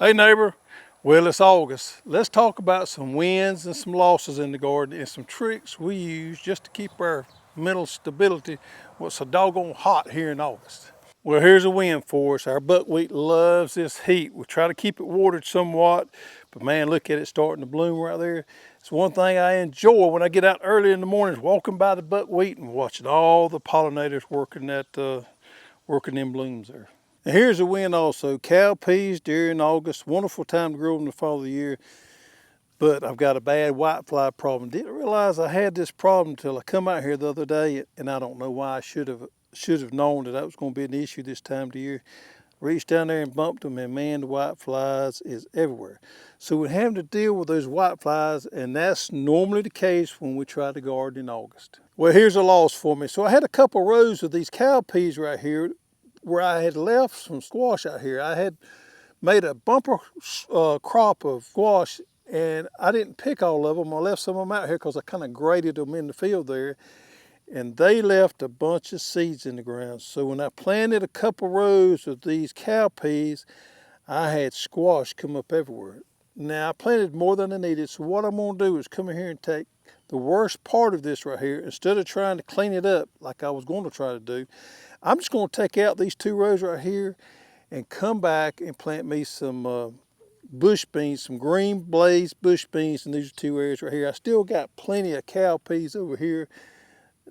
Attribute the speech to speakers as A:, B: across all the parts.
A: Hey neighbor, well it's August. Let's talk about some wins and some losses in the garden and some tricks we use just to keep our mental stability when it's so doggone hot here in August. Well, here's a win for us. Our buckwheat loves this heat. We try to keep it watered somewhat, but man, look at it starting to bloom right there. It's one thing I enjoy when I get out early in the mornings, walking by the buckwheat and watching all the pollinators working them blooms there. And here's a win also. Cowpeas during August, wonderful time to grow them the fall of the year. But I've got a bad whitefly problem. Didn't realize I had this problem until I come out here the other day, and I don't know why I should have known that was going to be an issue this time of the year. Reached down there and bumped them, and man, the whiteflies is everywhere. So we're having to deal with those whiteflies, and that's normally the case when we try to garden in August. Well, here's a loss for me. So I had a couple rows of these cowpeas right here where I had left some squash out here. I had made a bumper crop of squash, and I didn't pick all of them. I left some of them out here because I kind of graded them in the field there, and they left a bunch of seeds in the ground. So when I planted a couple rows of these cowpeas, I had squash come up everywhere. Now I planted more than I needed, so what I'm gonna do is come in here and take the worst part of this right here. Instead of trying to clean it up like I was going to try to do, I'm just going to take out these two rows right here and come back and plant me some bush beans, some green blaze bush beans in these two areas right here. I still got plenty of cowpeas over here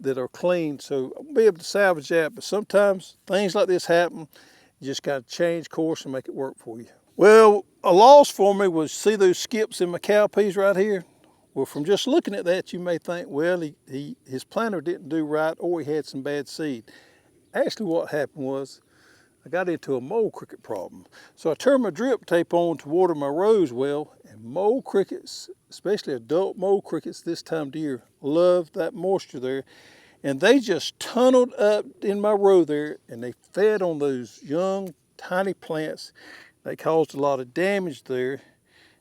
A: that are clean, so I'll be able to salvage that. But sometimes things like this happen. You just got to change course and make it work for you. Well, a loss for me was, see those skips in my cowpeas right here? Well, from just looking at that, you may think, well, his planter didn't do right, or he had some bad seed. Actually, what happened was I got into a mole cricket problem. So I turned my drip tape on to water my rows well, and mole crickets, especially adult mole crickets this time of the year, love that moisture there. And they just tunneled up in my row there, and they fed on those young, tiny plants. They caused a lot of damage there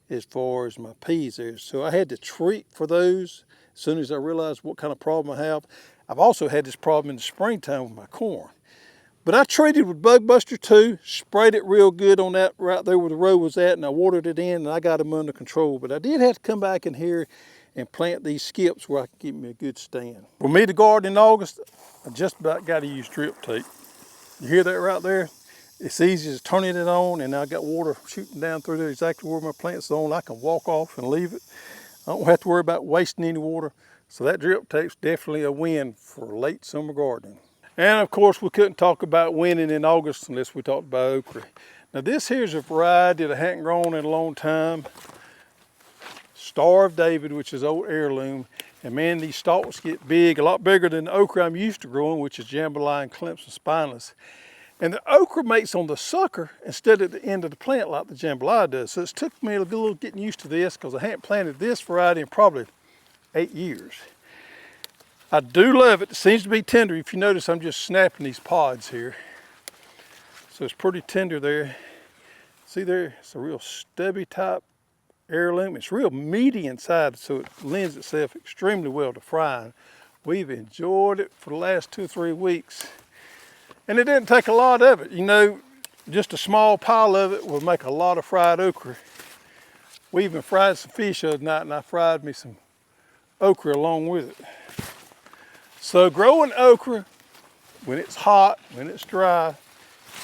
A: as far as my peas there. So I had to treat for those as soon as I realized what kind of problem I have. I've also had this problem in the springtime with my corn. But I treated with Bug Buster 2, sprayed it real good on that right there where the row was at, and I watered it in, and I got them under control. But I did have to come back in here and plant these skips where I can get me a good stand. For me to garden in August, I just about got to use drip tape. You hear that right there? It's easy as turning it on, and I got water shooting down through there exactly where my plant's on. I can walk off and leave it. I don't have to worry about wasting any water. So that drip tape's definitely a win for late summer gardening. And of course, we couldn't talk about winning in August unless we talked about okra. Now this here's a variety that I hadn't grown in a long time. Star of David, which is old heirloom. And man, these stalks get big, a lot bigger than the okra I'm used to growing, which is jambalaya and Clemson spineless. And the okra mates on the sucker instead of the end of the plant like the jambalaya does. So it's took me a little getting used to this because I hadn't planted this variety in probably 8 years. I do love it. It seems to be tender. If you notice, I'm just snapping these pods here. So it's pretty tender there. See there, it's a real stubby type heirloom. It's real meaty inside, so it lends itself extremely well to frying. We've enjoyed it for the last 2 or 3 weeks. And it didn't take a lot of it. You know, just a small pile of it will make a lot of fried okra. We even fried some fish the other night, and I fried me some okra along with it. So growing okra, when it's hot, when it's dry,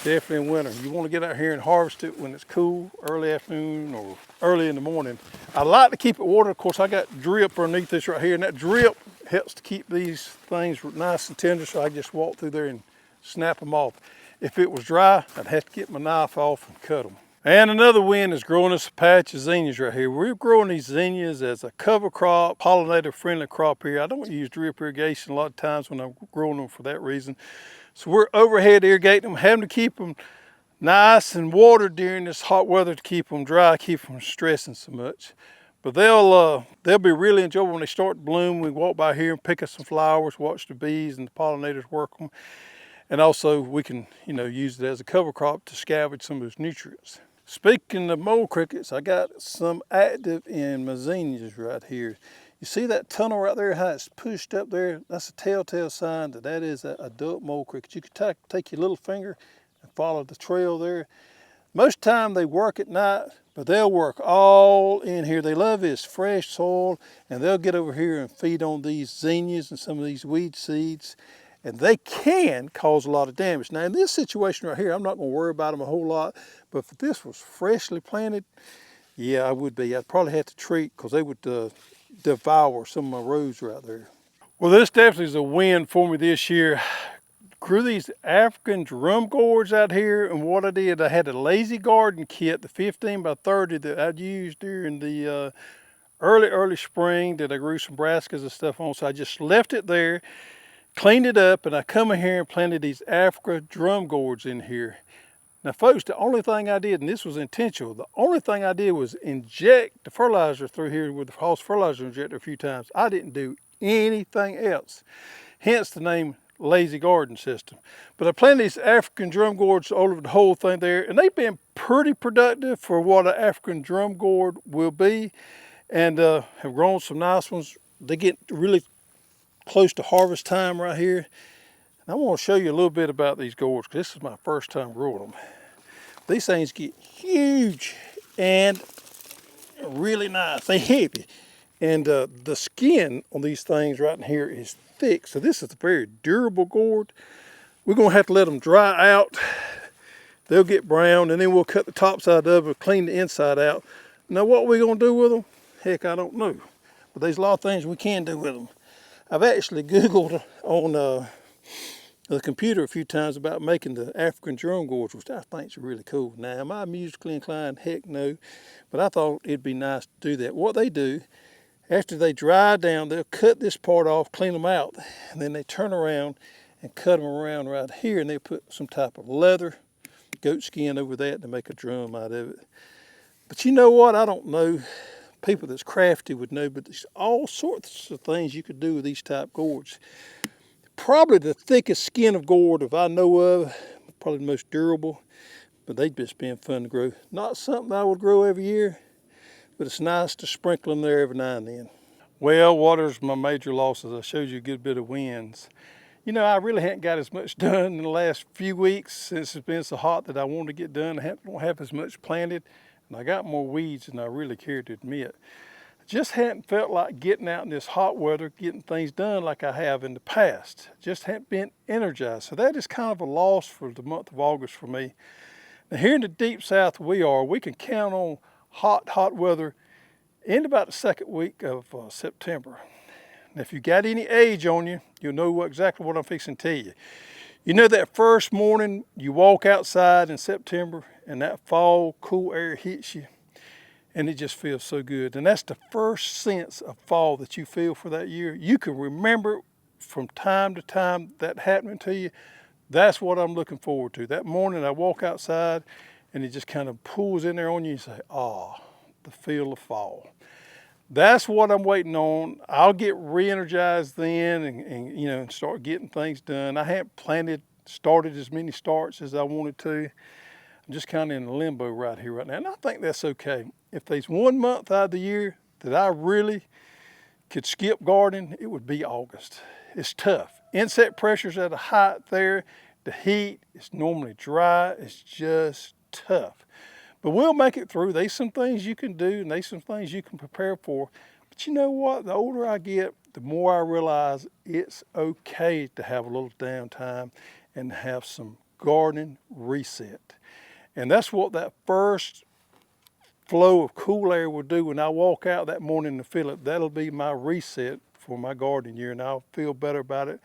A: definitely in winter. You want to get out here and harvest it when it's cool, early afternoon or early in the morning. I like to keep it watered. Of course, I got drip underneath this right here, and that drip helps to keep these things nice and tender, so I just walk through there and snap them off. If it was dry, I'd have to get my knife off and cut them. And another win is growing us a patch of zinnias right here. We're growing these zinnias as a cover crop, pollinator friendly crop here. I don't use drip irrigation a lot of times when I'm growing them for that reason. So we're overhead irrigating them, having to keep them nice and watered during this hot weather to keep them dry, keep them from stressing so much. But they'll be really enjoyable when they start to bloom. We walk by here and pick up some flowers, watch the bees and the pollinators work them. And also we can, use it as a cover crop to scavenge some of those nutrients. Speaking of mole crickets, I got some active in my zinnias right here. You see that tunnel right there, how it's pushed up there? That's a telltale sign that that is an adult mole cricket. You can take your little finger and follow the trail there. Most time they work at night, but they'll work all in here. They love this fresh soil, and they'll get over here and feed on these zinnias and some of these weed seeds, and they can cause a lot of damage. Now in this situation right here, I'm not gonna worry about them a whole lot, but if this was freshly planted, yeah, I would be. I'd probably have to treat because they would devour some of my rows right there. Well, this definitely is a win for me this year. Grew these African drum gourds out here, and what I did, I had a lazy garden kit, the 15 by 30 that I'd used during the early spring that I grew some brassicas and stuff on. So I just left it there, cleaned it up, and I come in here and planted these Africa drum gourds in here. Now folks, the only thing I did, and this was intentional, the only thing I did was inject the fertilizer through here with the Hoss fertilizer injector a few times. I didn't do anything else, hence the name Lazy Garden System. But I planted these African drum gourds all over the whole thing there, and they've been pretty productive for what an African drum gourd will be, and have grown some nice ones. They get really close to harvest time right here. And I want to show you a little bit about these gourds because this is my first time growing them. These things get huge and really nice. They're heavy. And the skin on these things right in here is thick. So this is a very durable gourd. We're gonna have to let them dry out. They'll get brown, and then we'll cut the top side of it, clean the inside out. Now what we're gonna do with them, heck, I don't know. But there's a lot of things we can do with them. I've actually Googled on the computer a few times about making the African drum gourds, which I think is really cool. Now, am I musically inclined? Heck no. But I thought it'd be nice to do that. What they do, after they dry down, they'll cut this part off, clean them out, and then they turn around and cut them around right here, and they put some type of leather, goat skin over that to make a drum out of it. But you know what? I don't know. People that's crafty would know, but there's all sorts of things you could do with these type gourds. Probably the thickest skin of gourd if I know of, probably the most durable, but they've just been fun to grow. Not something I would grow every year, but it's nice to sprinkle them there every now and then. Well, water's my major losses. I showed you a good bit of winds. You know, I really haven't got as much done in the last few weeks since it's been so hot that I wanted to get done. I don't have as much planted, and I got more weeds than I really care to admit. Just hadn't felt like getting out in this hot weather, getting things done like I have in the past. Just hadn't been energized. So that is kind of a loss for the month of August for me. Now here in the deep south we can count on hot weather in about the second week of September. Now if you got any age on you, you'll know exactly what I'm fixing to tell you. You know that first morning you walk outside in September and that fall cool air hits you, and it just feels so good. And that's the first sense of fall that you feel for that year. You can remember from time to time that happening to you. That's what I'm looking forward to. That morning I walk outside and it just kind of pulls in there on you and you say, oh, the feel of fall. That's what I'm waiting on. I'll get re-energized then and you know, start getting things done. I haven't started as many starts as I wanted to. I'm just kind of in limbo right here, right now. And I think that's okay. If there's 1 month out of the year that I really could skip gardening, it would be August. It's tough. Insect pressure's at a height there. The heat is normally dry. It's just tough. But we'll make it through. There's some things you can do and there's some things you can prepare for. But you know what? The older I get, the more I realize it's okay to have a little downtime and have some gardening reset. And that's what that first flow of cool air will do when I walk out that morning to feel it. That'll be my reset for my gardening year, and I'll feel better about it.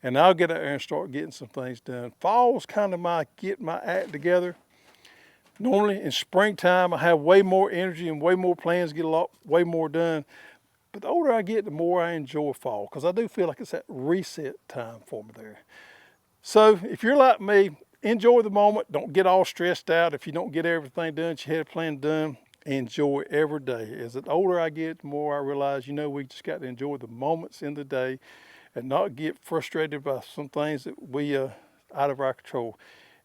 A: And I'll get out there and start getting some things done. Fall's kind of my get my act together. Normally in springtime, I have way more energy and way more plans, get way more done. But the older I get, the more I enjoy fall, because I do feel like it's that reset time for me there. So if you're like me, enjoy the moment. Don't get all stressed out if you don't get everything done that you had planned done. Enjoy every day. As the older I get, the more I realize, you know, we just got to enjoy the moments in the day and not get frustrated by some things that we out of our control.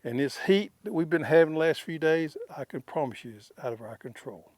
A: And this heat that we've been having the last few days, I can promise you is out of our control.